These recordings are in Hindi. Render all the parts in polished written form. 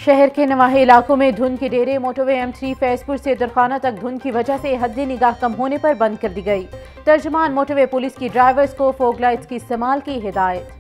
शहर के नवाहे इलाकों में धुंध के डेरे। मोटरवे M3 फैजपुर से दरखाना तक धुंध की वजह से हद निगाह कम होने पर बंद कर दी गई। तर्जुमान मोटरवे पुलिस की ड्राइवर्स को फोग लाइट्स की इस्तेमाल की हिदायत।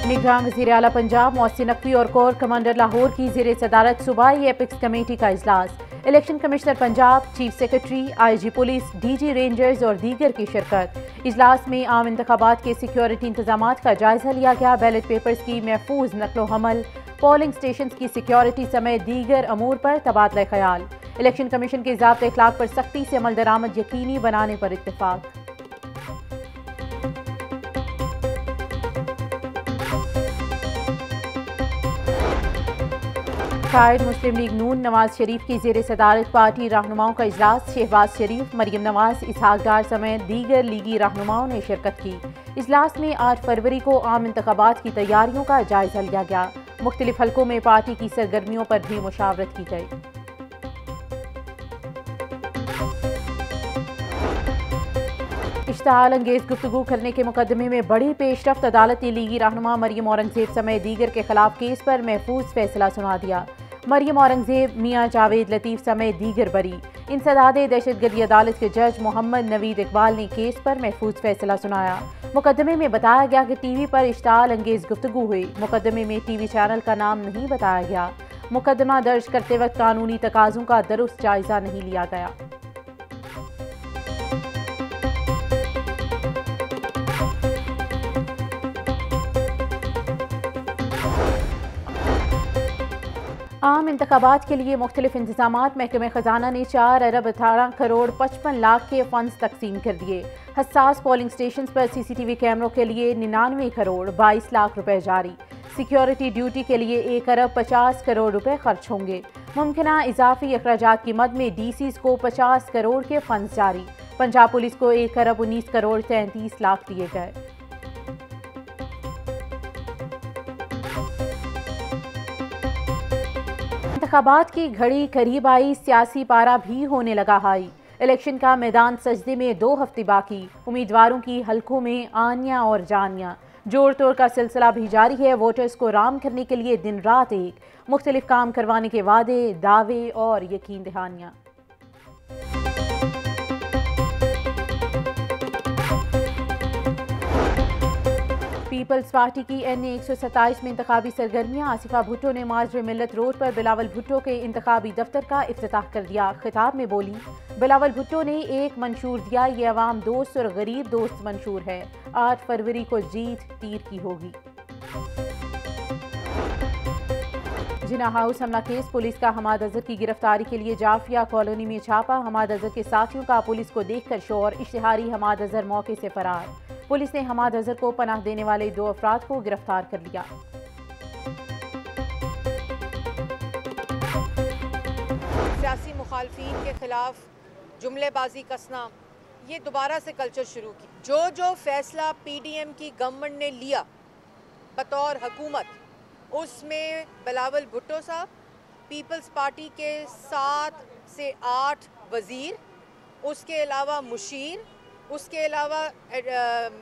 निगरान वज़ीर आला पंजाब मोहसिन नकवी और कोर कमांडर लाहौर की ज़ेर सदारत सूबाई एपिक्स कमेटी का इजलास। Election commissioner Punjab, chief secretary, IG police, DG rangers और दीगर की शिरकत। इजलास में आम इंतखाबात के सिक्योरिटी इंतजामात का जायजा लिया गया। बैलेट पेपर्स की महफूज नकलो हमल, पोलिंग स्टेशन की सिक्योरिटी समेत दीगर अमूर पर तबादला ख्याल। इलेक्शन कमीशन के ज़ाब्ते इखलाक पर सख्ती से अमल दरामद यकीनी बनाने पर इत्तेफाक। कायद मुस्लिम लीग नून नवाज शरीफ की ज़ेर सदारत पार्टी रहनुमाओं का इजलास। शहबाज शरीफ, मरियम नवाज, इसहाक डार समेत दीगर लीगी रहनुमाओं ने शिरकत की। इजलास में 8 फरवरी को आम इंतखाबात की तैयारियों का जायजा लिया गया। मुख्तलिफ हलकों में पार्टी की सरगर्मियों पर भी मुशावरत की गई। इश्तहाल अंगेज गुफ्तगू करने के मुकदमे में बड़ी पेशरफ्त। अदालत ने लीगी रहनुमा मरियम औरंगजेब समेत दीगर के खिलाफ केस पर महफूज फैसला सुना दिया। मरियम औरंगजेब, मियां जावेद लतीफ समेत दीगर बरी। इंसदादे दहशतगर्दी अदालत के जज मोहम्मद नवीद इकबाल ने केस पर महफूज फैसला सुनाया। मुकदमे में बताया गया कि टीवी पर इश्तहाल अंगेज गुफ्तगू हुई। मुकदमे में टीवी चैनल का नाम नहीं बताया गया। मुकदमा दर्ज करते वक्त कानूनी तकाज़ों का दुरुस्त जायजा नहीं लिया गया। आम इंतखाबात के लिए मुख्तलिफ इंतजामात। महकमे खजाना ने 4 अरब 18 करोड़ 55 लाख के फंड्स तकसीम कर दिए। हसास पोलिंग स्टेशन पर CCTV कैमरों के लिए 99 करोड़ 22 लाख रुपए जारी। सिक्योरिटी ड्यूटी के लिए 1 अरब 50 करोड़ रुपए खर्च होंगे। मुमकिना इजाफी अखराजात की मद में DCs को 50 करोड़ के फंड्स जारी। पंजाब पुलिस को 1 अरब 19 करोड़ 33 लाख दिए गए। इंतखाबात की घड़ी करीब आई, सियासी पारा भी होने लगा हाई। इलेक्शन का मैदान सजदे में 2 हफ्ते बाकी। उम्मीदवारों की हलकों में आनियां और जानियां। जोड़ तोड़ का सिलसिला भी जारी है। वोटर्स को राम करने के लिए दिन रात एक मुख्तलिफ काम करवाने के वादे, दावे और यकीन दहानियां। पीपल्स पार्टी की NA 127 में इंतखाबी सरगर्मियां। आसिफा भुट्टो ने माजरे मिल्लत रोड पर बिलावल भुट्टो के इंतखाबी दफ्तर का इफ्तिताह कर दिया। खिताब में बोली, बिलावल भुट्टो ने एक मंशूर दिया, ये अवाम दोस्त और गरीब दोस्त मंशूर है। 8 फरवरी को जीत तीर की होगी। जिना हाउस हमला केस। पुलिस का हमाद अजहर की गिरफ्तारी के लिए जाफिया कॉलोनी में छापा। हमाद अजहर के साथियों का पुलिस को देखकर शोर। इश्तिहारी हमाद अजहर मौके से फरार। पुलिस ने हमाद अजहर को पनाह देने वाले 2 अफराद को गिरफ्तार कर लिया। सियासी मुखालफीन के खिलाफ जुमलेबाजी कसना, ये दोबारा से कल्चर शुरू की। जो फैसला PDM की गवर्नमेंट ने लिया बतौर हुकूमत, उसमें बिलावल भुट्टो साहब, पीपल्स पार्टी के 7 से 8 वज़ीर, उसके अलावा मुशीर, उसके अलावा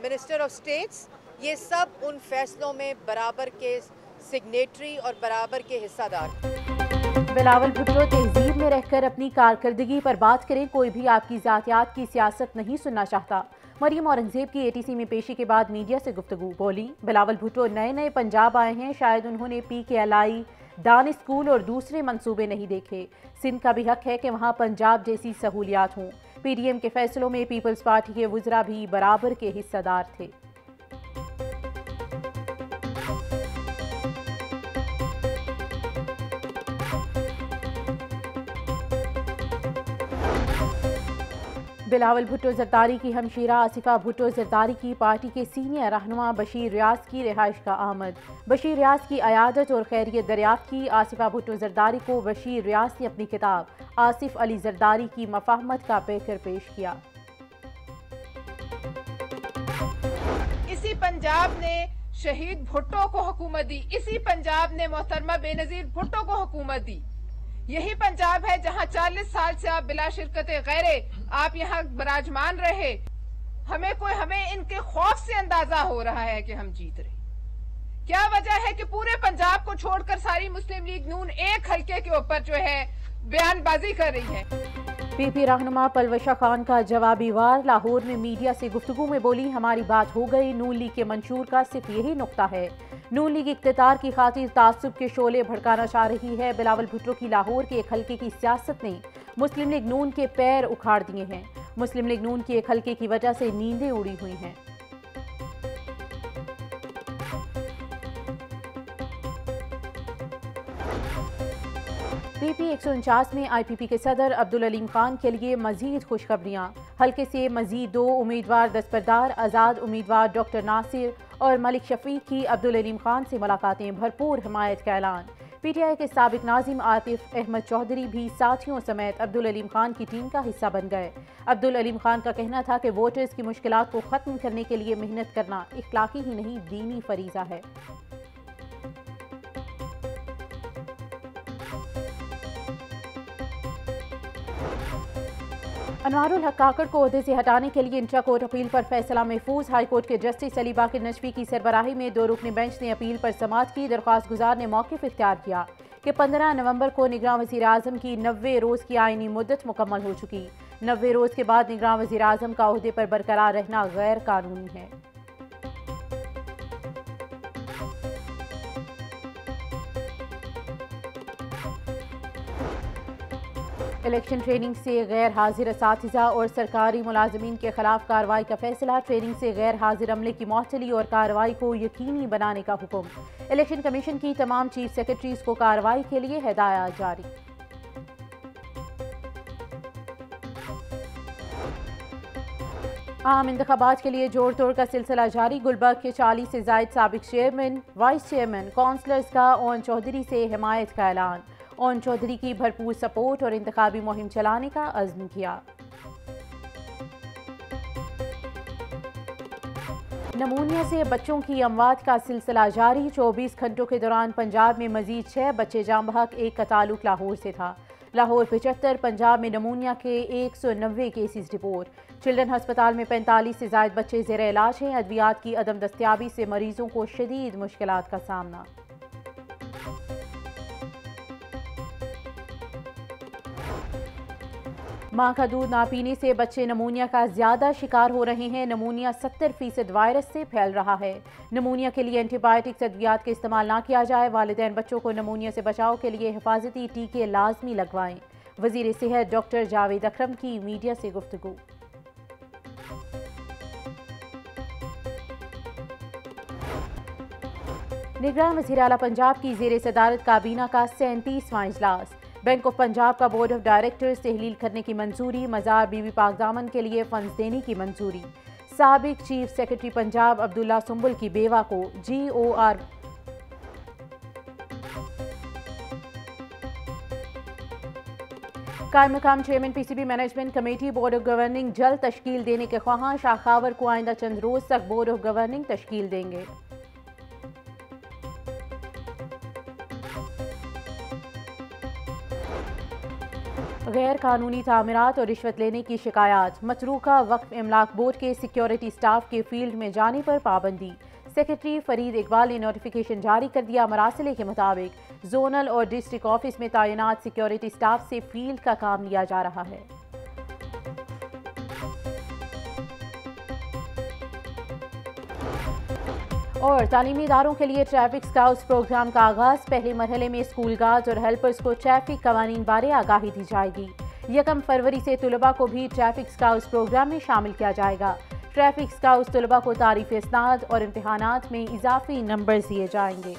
मिनिस्टर ऑफ स्टेट्स, ये सब उन फैसलों में बराबर के सिग्नेटरी और बराबर के हिस्सादार। बिलावल भुट्टो तहजीब में रहकर अपनी कारकर्दगी पर बात करें। कोई भी आपकी ज़ातियात की सियासत नहीं सुनना चाहता। मरियम औरंगजेब की ATC में पेशी के बाद मीडिया से गुफ्तगू। बोली, बिलावल भुट्टो नए पंजाब आए हैं। शायद उन्होंने PKLI, दान स्कूल और दूसरे मंसूबे नहीं देखे। सिंध का भी हक है कि वहाँ पंजाब जैसी सहूलियात हों। PDM के फैसलों में पीपल्स पार्टी के वुज़रा भी बराबर के हिस्सेदार थे। बिलावल भुट्टो जरदारी की हमशीरा आसिफा भुट्टो जरदारी की पार्टी के सीनियर रहनुमा बशीर रियाज की रिहाइश का आमद। बशीर रियाज की अयादत और खैरियत दरियाफ्त की। आसिफा भुट्टो जरदारी को बशीर रियाज ने अपनी किताब आसिफ अली जरदारी की मफाहमत का पेकर पेश किया। इसी पंजाब ने शहीद भुट्टो को हुकूमत दी। इसी पंजाब ने मोहतरमा बेनजीर भुट्टो को हुकूमत दी। यही पंजाब है जहां 40 साल से आप बिला शिरकत गैरे आप यहाँ विराजमान रहे। हमें इनके खौफ से अंदाजा हो रहा है कि हम जीत रहे। क्या वजह है कि पूरे पंजाब को छोड़कर सारी मुस्लिम लीग नून एक हल्के के ऊपर जो है बयानबाजी कर रही है। पीपी रहनुमा पलवशा खान का जवाबी वार। लाहौर में मीडिया से गुफ्तगू में बोली, हमारी बात हो गई, नून लीग के मंशूर का सिर्फ यही नुक्ता है। नून लीग इख्तियार की खातिर तासुब के शोले भड़काना चाह रही है। बिलावल भुट्टो की लाहौर के एक हल्के की सियासत ने मुस्लिम लीग नून के पैर उखाड़ दिए हैं। मुस्लिम लीग नून के एक हल्के की वजह से नींदें उड़ी हुई हैं। पीपी 149 में IPP के सदर अब्दुल अलीम खान के लिए मजीद खुशखबरियां। हल्के से मजीद 2 उम्मीदवार दस्तबरदार, आज़ाद उम्मीदवार डॉक्टर नासिर और मलिक शफीक की अब्दुल अलीम खान से मुलाकातें, भरपूर हिमायत का ऐलान। PTI के साबिक नाजिम आतिफ अहमद चौधरी भी साथियों समेत अब्दुल अलीम खान की टीम का हिस्सा बन गए। अब्दुल अलीम खान का कहना था कि वोटर्स की मुश्किलात को ख़त्म करने के लिए मेहनत करना इखलाकी ही नहीं दीनी फरीज़ा है। अनवारुल हक काकड़ को ओहदे से हटाने के लिए इंट्रा कोर्ट अपील पर फैसला महफूज। हाई कोर्ट के जस्टिस अली बाकर नजफी की सरबराही में 2 रुकनी बेंच ने अपील पर समाअत की। दरख्वास्त गुजार ने मौक़िफ़ इख्तियार किया कि 15 नवंबर को निगरान वज़ीर आज़म की 90 रोज़ की आइनी मुद्दत मुकम्मल हो चुकी। 90 रोज़ के बाद निगरान वज़ीर आज़म का ओहदे पर बरकरार रहना गैर कानूनी है। इलेक्शन ट्रेनिंग से गैर हाजिर असातिज़ा और सरकारी मुलाजमीन के खिलाफ कार्रवाई का फैसला। ट्रेनिंग से गैर हाजिर अमले की मुअत्तली और कार्रवाई को यकीनी बनाने का हुक्म। इलेक्शन कमीशन की तमाम चीफ सेक्रेटरीज को कार्रवाई के लिए हिदायत जारी। आम इंतखाबात के लिए जोड़ तोड़ का सिलसिला जारी। गुलबर्ग के 40 से जायद साबिक चेयरमैन, वाइस चेयरमैन, काउंसलर्स का ओन चौधरी से हिमायत का ऐलान। ओन चौधरी की भरपूर सपोर्ट और इंतखाबी मुहिम चलाने का अज़्म किया। नमूनिया से बच्चों की अमवात का सिलसिला जारी। 24 घंटों के दौरान पंजाब में मजीद 6 बच्चे जाँ बहक। एक का ताल्लुक लाहौर से था। लाहौर 75, पंजाब में नमूनिया के 190 केसेस रिपोर्ट। चिल्ड्रन हस्पताल में 45 से जायद बच्चे ज़ेर इलाज हैं। अद्वियात की अदम दस्तियाबी से मरीजों को शदीद मुश्किलात का सामना। माँ का दूध ना पीने से बच्चे नमूनिया का ज़्यादा शिकार हो रहे हैं। नमूनिया 70% वायरस से फैल रहा है। नमूनिया के लिए एंटीबायोटिक्स अद्वियात का इस्तेमाल ना किया जाए। वालिदैन बच्चों को नमूनिया से बचाव के लिए हिफाजती टीके लाजमी लगवाएं। वज़ीर सेहत डॉक्टर जावेद अकरम की मीडिया से गुफ्तगू। निगरान वज़ीर आला पंजाब की ज़ेर सदारत काबीना का 37वां इजलास। बैंक ऑफ पंजाब का बोर्ड ऑफ डायरेक्टर्स तहलील करने की मंजूरी। मज़ार बीबी पाक दामन के लिए फंड्स देने की मंजूरी। साबिक चीफ सेक्रेटरी पंजाब अब्दुल्ला सुंबुल की बेवा को GOR कायम मकाम chairman PCB management committee board of governing जल्द तश्कील देने के ख्वाहां। शाखावर को आइंदा चंद रोज तक बोर्ड ऑफ गवर्निंग तश्कील देंगे। गैर कानूनी तामीरात और रिश्वत लेने की शिकायत। मतरूका वक्फ इमलाक बोर्ड के सिक्योरिटी स्टाफ के फील्ड में जाने पर पाबंदी। सेक्रेटरी फरीद इकबाल ने नोटिफिकेशन जारी कर दिया। मरासिले के मुताबिक जोनल और डिस्ट्रिक्ट ऑफिस में तैनात सिक्योरिटी स्टाफ से फील्ड का काम लिया जा रहा है। और तालीमी इदारों के लिए ट्रैफिक स्काउट्स प्रोग्राम का आगाज। पहले मरहले में स्कूल गार्ड्स और हेल्पर्स को ट्रैफिक कवानीन बारे आगाही दी जाएगी। 1 फरवरी से तुलबा को भी ट्रैफिक स्काउट्स प्रोग्राम में शामिल किया जाएगा। ट्रैफिक स्काउट्स तुलबा को तारीफ इस्नाद और इम्तिहानात में इजाफी नंबर दिए जाएंगे।